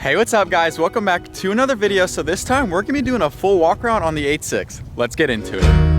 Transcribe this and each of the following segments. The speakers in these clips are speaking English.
Hey, what's up guys? Welcome back to another video. So this time we're gonna be doing a full walk around on the 8.6. Let's get into it.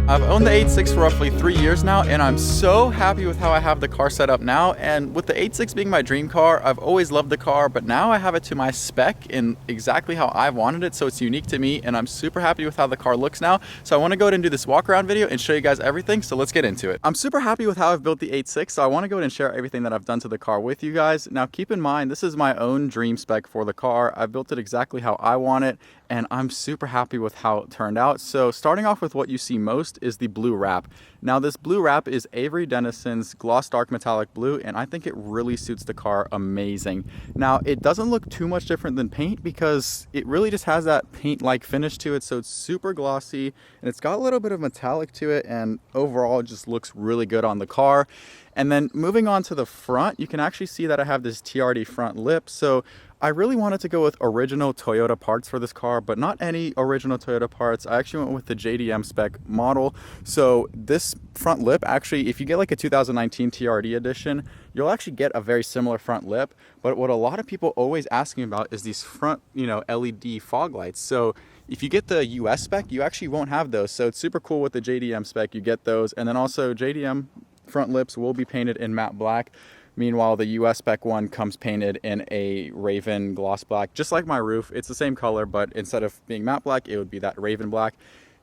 I've owned the 8.6 for roughly 3 years now, and I'm so happy with how I have the car set up now. And with the 8.6 being my dream car, I've always loved the car, but now I have it to my spec in exactly how I wanted it, so it's unique to me, and I'm super happy with how the car looks now. So I want to go ahead and do this walk around video and show you guys everything, so let's get into it. I'm super happy with how I've built the 8.6, so I want to go ahead and share everything that I've done to the car with you guys. Now keep in mind, this is my own dream spec for the car. I built it exactly how I want it, and I'm super happy with how it turned out. So starting off with what you see most is the blue wrap. Now this blue wrap is Avery Dennison's gloss dark metallic blue, and I think it really suits the car amazing. Now it doesn't look too much different than paint because it really just has that paint-like finish to it, so it's super glossy and it's got a little bit of metallic to it, and overall it just looks really good on the car. And then moving on to the front, you can actually see that I have this TRD front lip. So I really wanted to go with original Toyota parts for this car, but not any original Toyota parts. I actually went with the JDM spec model. So this front lip, actually, if you get like a 2019 TRD edition, you'll actually get a very similar front lip. But what a lot of people always ask me about is these front, LED fog lights. So if you get the US spec, you actually won't have those. So it's super cool with the JDM spec, you get those. And then also JDM front lips will be painted in matte black. Meanwhile, the US spec one comes painted in a Raven gloss black, just like my roof. It's the same color, but instead of being matte black, it would be that Raven black.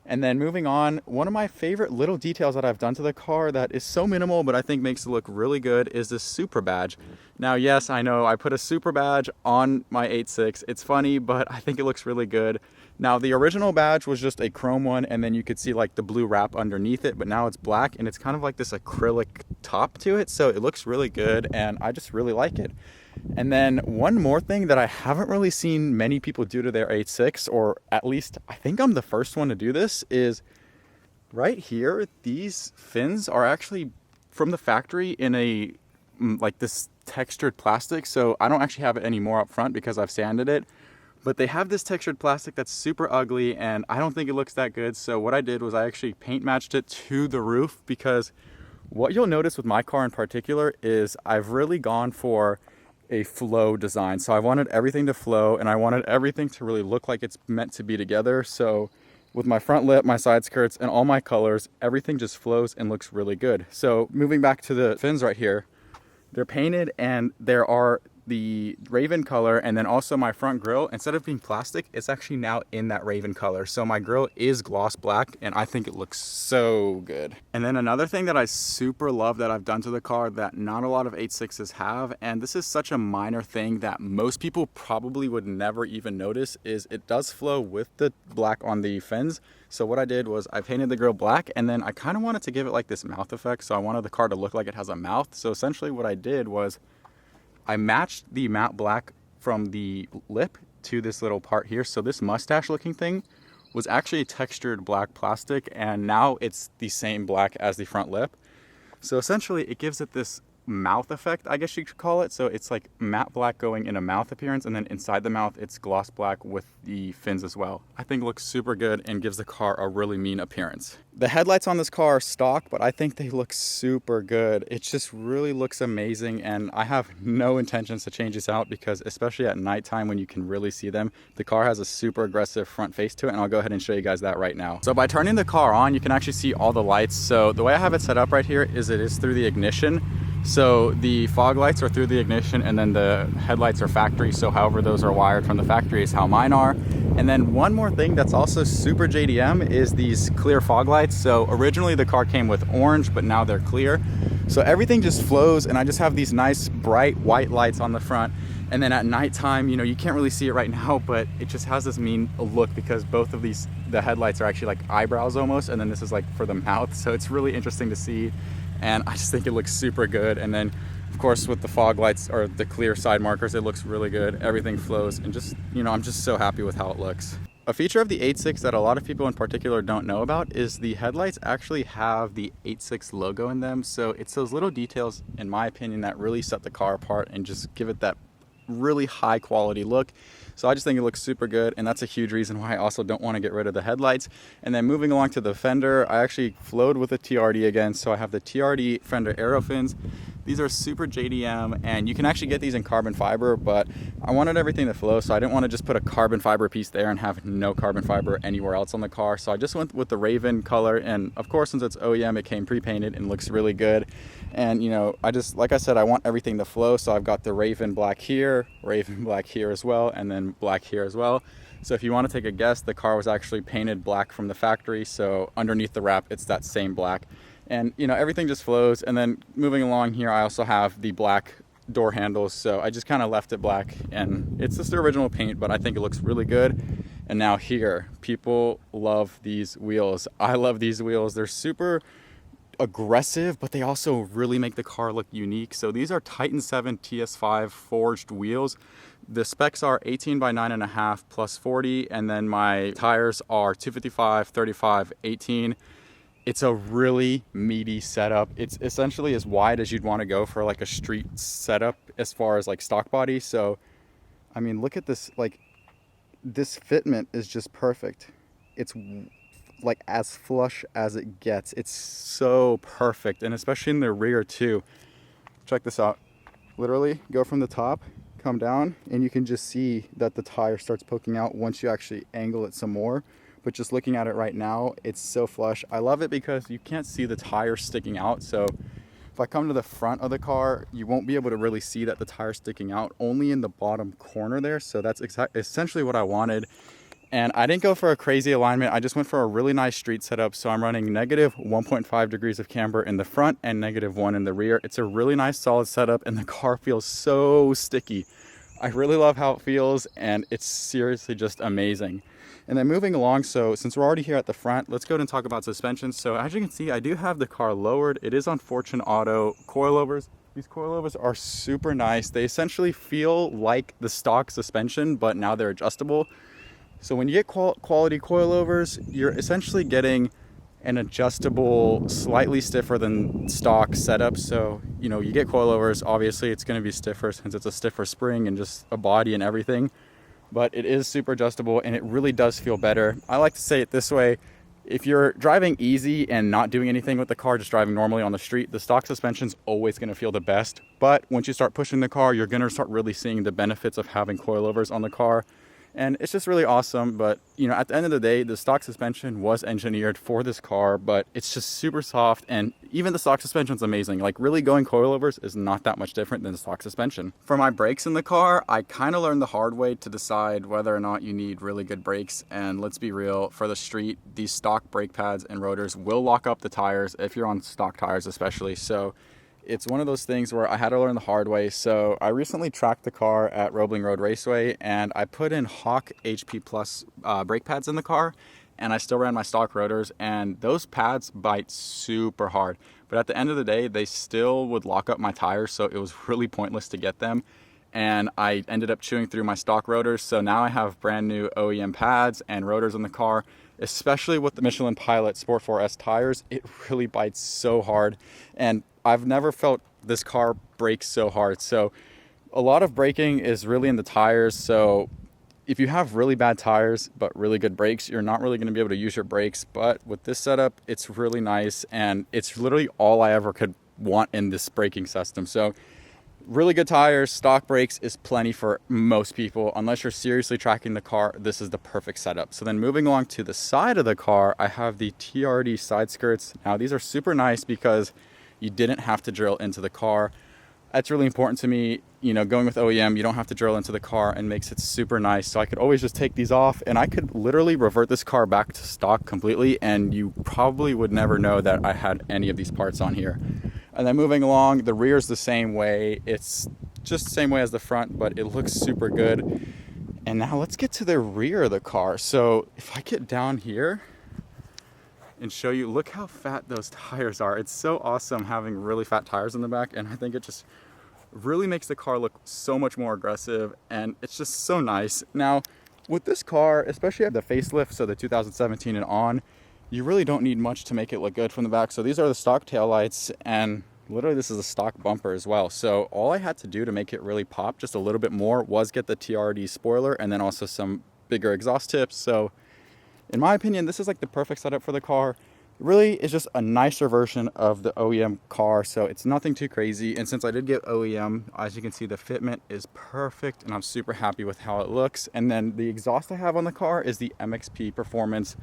And then moving on, one of my favorite little details that I've done to the car that is so minimal, but I think makes it look really good, is this Supra badge. Now, yes, I know I put a Supra badge on my 8.6. It's funny, but I think it looks really good. Now, the original badge was just a chrome one, and then you could see like the blue wrap underneath it, but now it's black, and it's kind of like this acrylic top to it, so it looks really good, and I just really like it. And then one more thing that I haven't really seen many people do to their 8.6, or at least I think I'm the first one to do this, is right here, these fins are actually from the factory in a like this textured plastic. So I don't actually have it anymore up front because I've sanded it, but they have this textured plastic that's super ugly, and I don't think it looks that good. So what I did was I actually paint matched it to the roof, because what you'll notice with my car in particular is I've really gone for a flow design. So I wanted everything to flow, and I wanted everything to really look like it's meant to be together. So with my front lip, my side skirts, and all my colors, everything just flows and looks really good. So moving back to the fins right here, they're painted, and there are the Raven color, and then also my front grille, instead of being plastic, it's actually now in that Raven color. So my grille is gloss black, and I think it looks so good. And then another thing that I super love that I've done to the car that not a lot of 8.6s have, and this is such a minor thing that most people probably would never even notice, is it does flow with the black on the fins. So what I did was I painted the grille black, and then I kind of wanted to give it like this mouth effect. So I wanted the car to look like it has a mouth. So essentially what I did was I matched the matte black from the lip to this little part here. So this mustache looking thing was actually textured black plastic, and now it's the same black as the front lip. So essentially it gives it this mouth effect, I guess you could call it. So it's like matte black going in a mouth appearance, and then inside the mouth it's gloss black with the fins as well. I think it looks super good and gives the car a really mean appearance. The headlights on this car are stock, but I think they look super good. It just really looks amazing, and I have no intentions to change this out, because especially at nighttime when you can really see them, the car has a super aggressive front face to it, and I'll go ahead and show you guys that right now. So by turning the car on, you can actually see all the lights. So the way I have it set up right here is it is through the ignition. So the fog lights are through the ignition, and then the headlights are factory. So however those are wired from the factory is how mine are. And then one more thing that's also super JDM is these clear fog lights. So originally the car came with orange, but now they're clear. So everything just flows, and I just have these nice bright white lights on the front. And then at nighttime, you can't really see it right now, but it just has this mean look, because both of these, the headlights are actually like eyebrows almost, and then this is like for the mouth. So it's really interesting to see, and I just think it looks super good. And then of course with the fog lights or the clear side markers, it looks really good. Everything flows, and just, I'm just so happy with how it looks. A feature of the 8.6 that a lot of people in particular don't know about is the headlights actually have the 8.6 logo in them. So it's those little details, in my opinion, that really set the car apart and just give it that really high quality look. So I just think it looks super good, and that's a huge reason why I also don't want to get rid of the headlights. And then moving along to the fender, I actually flowed with a TRD again, so I have the TRD Fender Aero fins. These are super JDM, and you can actually get these in carbon fiber, but I wanted everything to flow, so I didn't want to just put a carbon fiber piece there and have no carbon fiber anywhere else on the car. So I just went with the Raven color, and of course, since it's OEM, it came pre-painted and looks really good. And you know, like I said, I want everything to flow, so I've got the Raven black here as well, and then black here as well. So if you want to take a guess, the car was actually painted black from the factory, so underneath the wrap, it's that same black. And you know, everything just flows. And then moving along here, I also have the black door handles, so I just kind of left it black, and it's just the original paint, but I think it looks really good. And now here, people love these wheels. I love these wheels. They're super aggressive, but they also really make the car look unique. So these are Titan 7 TS5 forged wheels. The specs are 18 by 9.5 plus 40, and then my tires are 255, 35, 18. It's a really meaty setup. It's essentially as wide as you'd want to go for like a street setup as far as like stock body. So, I mean, look at this, like this fitment is just perfect. It's like as flush as it gets. It's so perfect, and especially in the rear too. Check this out. Literally go from the top, come down, and you can just see that the tire starts poking out once you actually angle it some more. But just looking at it right now, it's so flush. I love it because you can't see the tire sticking out. So if I come to the front of the car, you won't be able to really see that the tire's sticking out, only in the bottom corner there. So that's essentially what I wanted. And I didn't go for a crazy alignment. I just went for a really nice street setup. So I'm running negative 1.5 degrees of camber in the front and -1 in the rear. It's a really nice solid setup, and the car feels so sticky. I really love how it feels, and it's seriously just amazing. And then moving along, so since we're already here at the front, let's go ahead and talk about suspension. So as you can see, I do have the car lowered. It is on Fortune Auto coilovers. These coilovers are super nice. They essentially feel like the stock suspension, but now they're adjustable. So when you get quality coilovers, you're essentially getting an adjustable, slightly stiffer than stock setup. So, you know, you get coilovers, obviously it's going to be stiffer since it's a stiffer spring and just a body and everything. But it is super adjustable, and it really does feel better. I like to say it this way: if you're driving easy and not doing anything with the car, just driving normally on the street, the stock suspension's always going to feel the best. But once you start pushing the car, you're going to start really seeing the benefits of having coilovers on the car. And it's just really awesome. But you know, at the end of the day, the stock suspension was engineered for this car, but it's just super soft, and even the stock suspension is amazing. Like, really going coilovers is not that much different than the stock suspension. For my brakes in the car, I kind of learned the hard way to decide whether or not you need really good brakes. And let's be real, for the street, these stock brake pads and rotors will lock up the tires if you're on stock tires especially. So it's one of those things where I had to learn the hard way. So I recently tracked the car at Roebling Road Raceway, and I put in Hawk HP Plus brake pads in the car, and I still ran my stock rotors, and those pads bite super hard. But at the end of the day, they still would lock up my tires, so it was really pointless to get them. And I ended up chewing through my stock rotors, so now I have brand new OEM pads and rotors in the car. Especially with the Michelin Pilot Sport 4S tires, it really bites so hard, and I've never felt this car brake so hard. So a lot of braking is really in the tires. So if you have really bad tires but really good brakes, you're not really going to be able to use your brakes. But with this setup, it's really nice, and it's literally all I ever could want in this braking system. So really good tires, stock brakes is plenty for most people. Unless you're seriously tracking the car, this is the perfect setup. So then moving along to the side of the car, I have the TRD side skirts. Now these are super nice because you didn't have to drill into the car. That's really important to me. You know, going with OEM, you don't have to drill into the car, and makes it super nice. So I could always just take these off, and I could literally revert this car back to stock completely, and you probably would never know that I had any of these parts on here. And then moving along, the rear is the same way. It's just the same way as the front, but it looks super good. And now let's get to the rear of the car. So if I get down here and show you, look how fat those tires are. It's so awesome having really fat tires in the back, and I think it just really makes the car look so much more aggressive, and it's just so nice. Now with this car, especially at the facelift, so the 2017 and on, you really don't need much to make it look good from the back. So these are the stock taillights, and literally this is a stock bumper as well. So all I had to do to make it really pop just a little bit more was get the TRD spoiler and then also some bigger exhaust tips. So in my opinion, this is like the perfect setup for the car. Really, it's just a nicer version of the OEM car, so it's nothing too crazy. And since I did get OEM, as you can see, the fitment is perfect and I'm super happy with how it looks. And then the exhaust I have on the car is the MXP Performance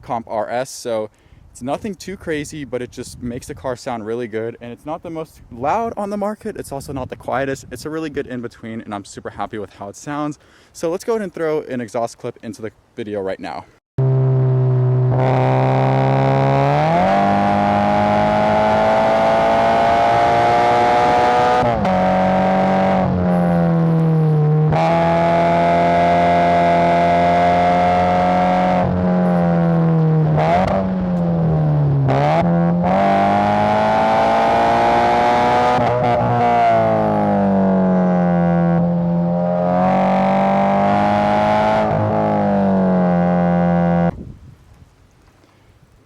Comp RS, so it's nothing too crazy, but it just makes the car sound really good. And it's not the most loud on the market, it's also not the quietest. It's a really good in between, and I'm super happy with how it sounds. So let's go ahead and throw an exhaust clip into the video right now.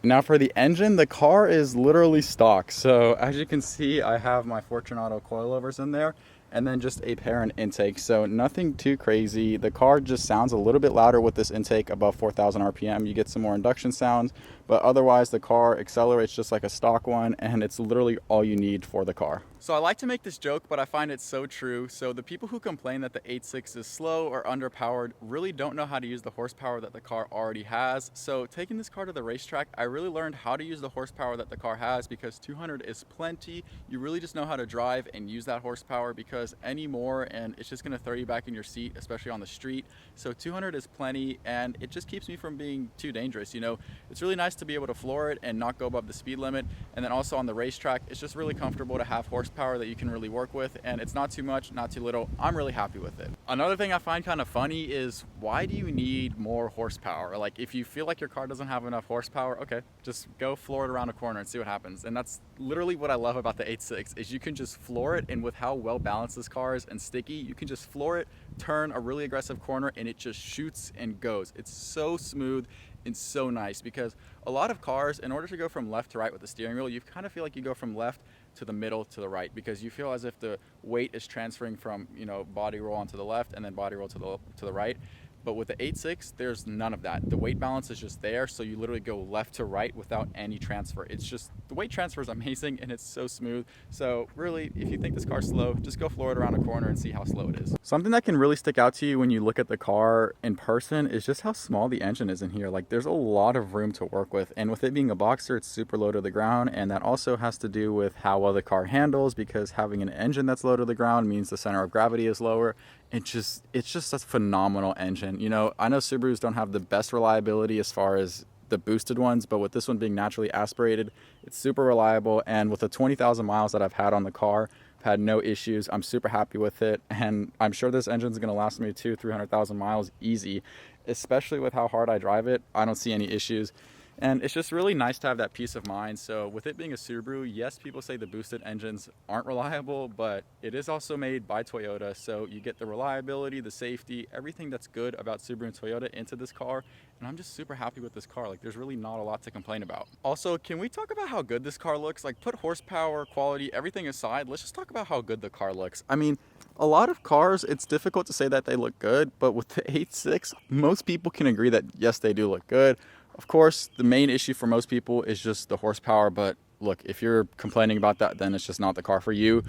Now for the engine, the car is literally stock. So as you can see, I have my Fortunato coilovers in there and then just a Perrin intake. So nothing too crazy. The car just sounds a little bit louder with this intake above 4,000 RPM. You get some more induction sounds, but otherwise the car accelerates just like a stock one, and it's literally all you need for the car. So I like to make this joke, but I find it so true. So the people who complain that the 8.6 is slow or underpowered really don't know how to use the horsepower that the car already has. So taking this car to the racetrack, I really learned how to use the horsepower that the car has, because 200 is plenty. You really just know how to drive and use that horsepower, because any more and it's just gonna throw you back in your seat, especially on the street. So 200 is plenty, and it just keeps me from being too dangerous. You know, it's really nice to be able to floor it and not go above the speed limit. And then also on the racetrack, it's just really comfortable to have horsepower that you can really work with, and it's not too much, not too little. I'm really happy with it. Another thing I find kind of funny is, why do you need more horsepower? Like, if you feel like your car doesn't have enough horsepower, okay, just go floor it around a corner and see what happens. And that's literally what I love about the 8.6, is you can just floor it, and with how well balanced this car is and sticky, you can just floor it, turn a really aggressive corner, and it just shoots and goes. It's so smooth and so nice, because a lot of cars, in order to go from left to right with the steering wheel, you kind of feel like you go from left to the middle to the right, because you feel as if the weight is transferring from, you know, body roll onto the left and then body roll to the right. But with the 8.6, there's none of that. The weight balance is just there, so you literally go left to right without any transfer. It's just, the weight transfer is amazing, and it's so smooth. So really, if you think this car's slow, just go floor it around a corner and see how slow it is. Something that can really stick out to you when you look at the car in person is just how small the engine is in here. Like, there's a lot of room to work with, and with it being a Boxster, it's super low to the ground, and that also has to do with how well the car handles, because having an engine that's low to the ground means the center of gravity is lower. It's just a phenomenal engine. You know, I know Subarus don't have the best reliability as far as the boosted ones, but with this one being naturally aspirated, it's super reliable. And with the 20,000 miles that I've had on the car, I've had no issues. I'm super happy with it, and I'm sure this engine's going to last me 200,000-300,000 miles easy, especially with how hard I drive it. I don't see any issues. And it's just really nice to have that peace of mind. So with it being a Subaru, yes, people say the boosted engines aren't reliable, but it is also made by Toyota. So you get the reliability, the safety, everything that's good about Subaru and Toyota into this car. And I'm just super happy with this car. Like, there's really not a lot to complain about. Also, can we talk about how good this car looks? Like, put horsepower, quality, everything aside, let's just talk about how good the car looks. I mean, a lot of cars, it's difficult to say that they look good, but with the 8.6, most people can agree that yes, they do look good. Of course, the main issue for most people is just the horsepower, but look, if you're complaining about that, then it's just not the car for you.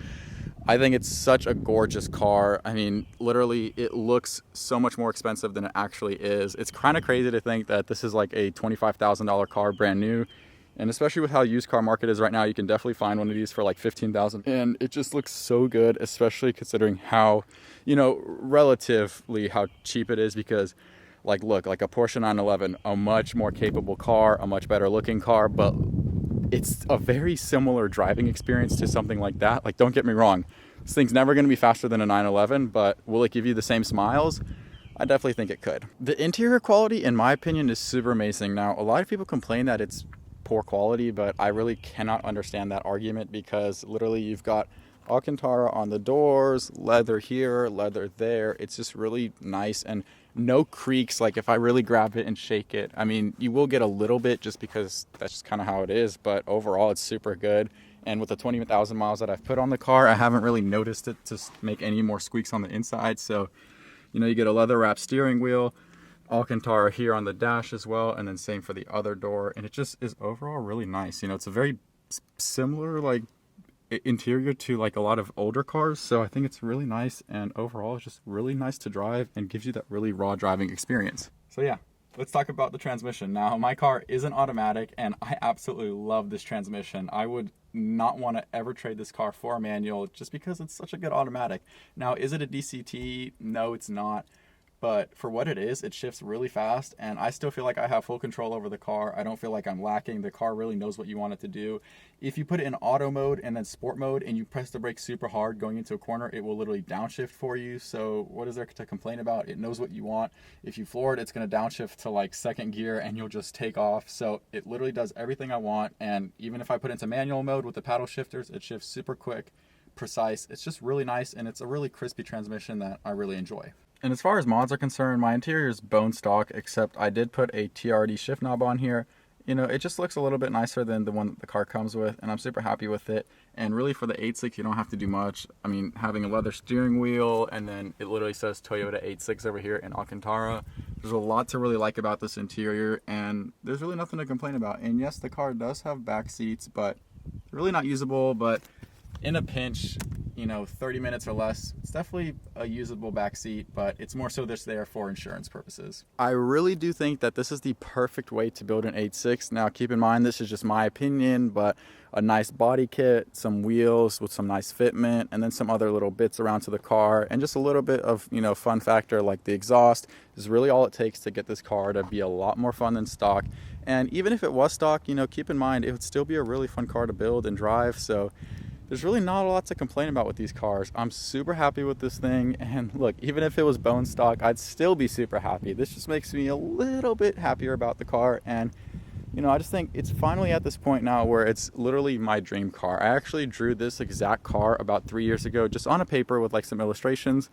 I think it's such a gorgeous car. I mean, literally, it looks so much more expensive than it actually is. It's kind of crazy to think that this is like a $25,000 car brand new. And especially with how used car market is right now, you can definitely find one of these for like $15,000. And it just looks so good, especially considering how, you know, relatively how cheap it is, because like, look, like a Porsche 911, a much more capable car, a much better looking car, but it's a very similar driving experience to something like that. Like, don't get me wrong, this thing's never going to be faster than a 911, but will it give you the same smiles? I definitely think it could. The interior quality, in my opinion, is super amazing. Now, a lot of people complain that it's poor quality, but I really cannot understand that argument, because literally you've got Alcantara on the doors, leather here, leather there. It's just really nice, and no creaks. Like, if I really grab it and shake it, I mean, you will get a little bit just because that's just kind of how it is, but overall it's super good. and with the 20,000 miles that I've put on the car, I haven't really noticed it to make any more squeaks on the inside. So, you know, you get a leather wrap steering wheel, Alcantara here on the dash as well, and then same for the other door, and it just is overall really nice. You know, it's a very similar like interior to like a lot of older cars, so I think it's really nice, and overall it's just really nice to drive and gives you that really raw driving experience. So yeah, let's talk about the transmission. Now, my car is an automatic and I absolutely love this transmission. I would not want to ever trade this car for a manual just because it's such a good automatic. Now, is it a DCT? No, it's not. But for what it is, it shifts really fast, and I still feel like I have full control over the car. I don't feel like I'm lacking. The car really knows what you want it to do. If you put it in auto mode and then sport mode and you press the brake super hard going into a corner, it will literally downshift for you. So what is there to complain about? It knows what you want. If you floor it, it's going to downshift to like second gear and you'll just take off. So it literally does everything I want. And even if I put it into manual mode with the paddle shifters, it shifts super quick, precise. It's just really nice, and it's a really crispy transmission that I really enjoy. And as far as mods are concerned, my interior is bone stock, except I did put a TRD shift knob on here. You know, it just looks a little bit nicer than the one that the car comes with, and I'm super happy with it. And really for the 8.6, you don't have to do much. I mean, having a leather steering wheel, and then it literally says Toyota 8.6 over here in Alcantara. There's a lot to really like about this interior, and there's really nothing to complain about. And yes, the car does have back seats, but really not usable. But in a pinch, you know, 30 minutes or less, it's definitely a usable back seat, but it's more so just there for insurance purposes. I really do think that this is the perfect way to build an 8.6. Now, keep in mind, this is just my opinion, but a nice body kit, some wheels with some nice fitment, and then some other little bits around to the car, and just a little bit of, you know, fun factor like the exhaust is really all it takes to get this car to be a lot more fun than stock. And even if it was stock, you know, keep in mind, it would still be a really fun car to build and drive. So there's really not a lot to complain about with these cars. I'm super happy with this thing, and look, even if it was bone stock, I'd still be super happy. This just makes me a little bit happier about the car, and you know, I just think it's finally at this point now where it's literally my dream car. I actually drew this exact car about 3 years ago, just on a paper with like some illustrations,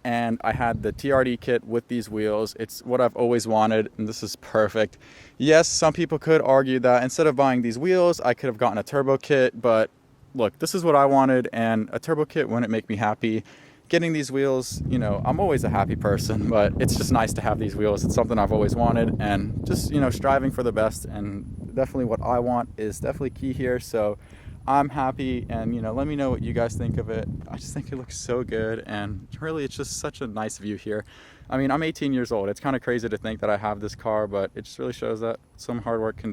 and I had the TRD kit with these wheels. It's what I've always wanted, and this is perfect. Yes, some people could argue that instead of buying these wheels, I could have gotten a turbo kit, but look, this is what I wanted, and a turbo kit wouldn't make me happy. Getting these wheels, you know, I'm always a happy person, but it's just nice to have these wheels. It's something I've always wanted, and just, you know, striving for the best, and definitely what I want is definitely key here. So I'm happy, and you know, let me know what you guys think of it. I just think it looks so good, and really it's just such a nice view here. I mean, I'm 18 years old. It's kind of crazy to think that I have this car, but it just really shows that some hard work can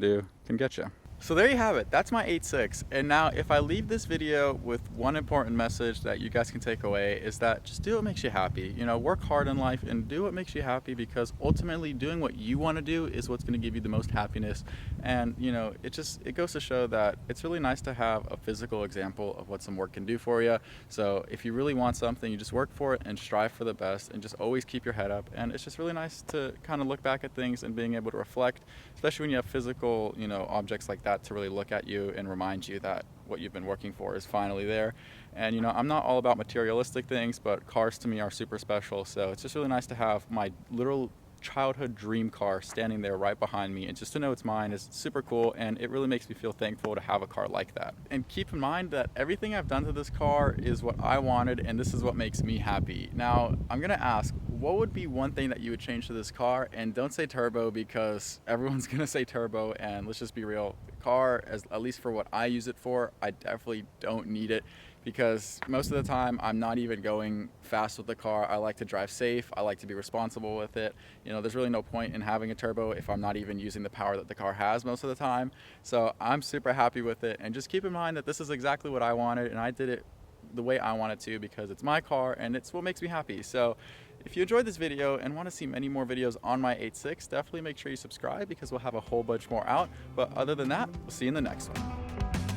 get you. So there you have it. That's my 8.6. And now if I leave this video with one important message that you guys can take away, is that just do what makes you happy. You know, work hard in life and do what makes you happy, because ultimately doing what you want to do is what's going to give you the most happiness. And you know, it goes to show that it's really nice to have a physical example of what some work can do for you. So if you really want something, you just work for it and strive for the best, and just always keep your head up. And it's just really nice to kind of look back at things and being able to reflect, especially when you have physical, you know, objects like that to really look at you and remind you that what you've been working for is finally there. And you know, I'm not all about materialistic things, but cars to me are super special. So it's just really nice to have my literal childhood dream car standing there right behind me, and just to know it's mine is super cool, and it really makes me feel thankful to have a car like that. And keep in mind that everything I've done to this car is what I wanted, and this is what makes me happy. Now I'm gonna ask, what would be one thing that you would change to this car? And don't say turbo, because everyone's gonna say turbo, and let's just be real, car, at least for what I use it for, I definitely don't need it, because most of the time I'm not even going fast with the car. I like to drive safe. I like to be responsible with it. You know, there's really no point in having a turbo if I'm not even using the power that the car has most of the time. So I'm super happy with it, and just keep in mind that this is exactly what I wanted, and I did it the way I wanted to, because it's my car and it's what makes me happy. So if you enjoyed this video and want to see many more videos on my 8.6, definitely make sure you subscribe, because we'll have a whole bunch more out. But other than that, we'll see you in the next one.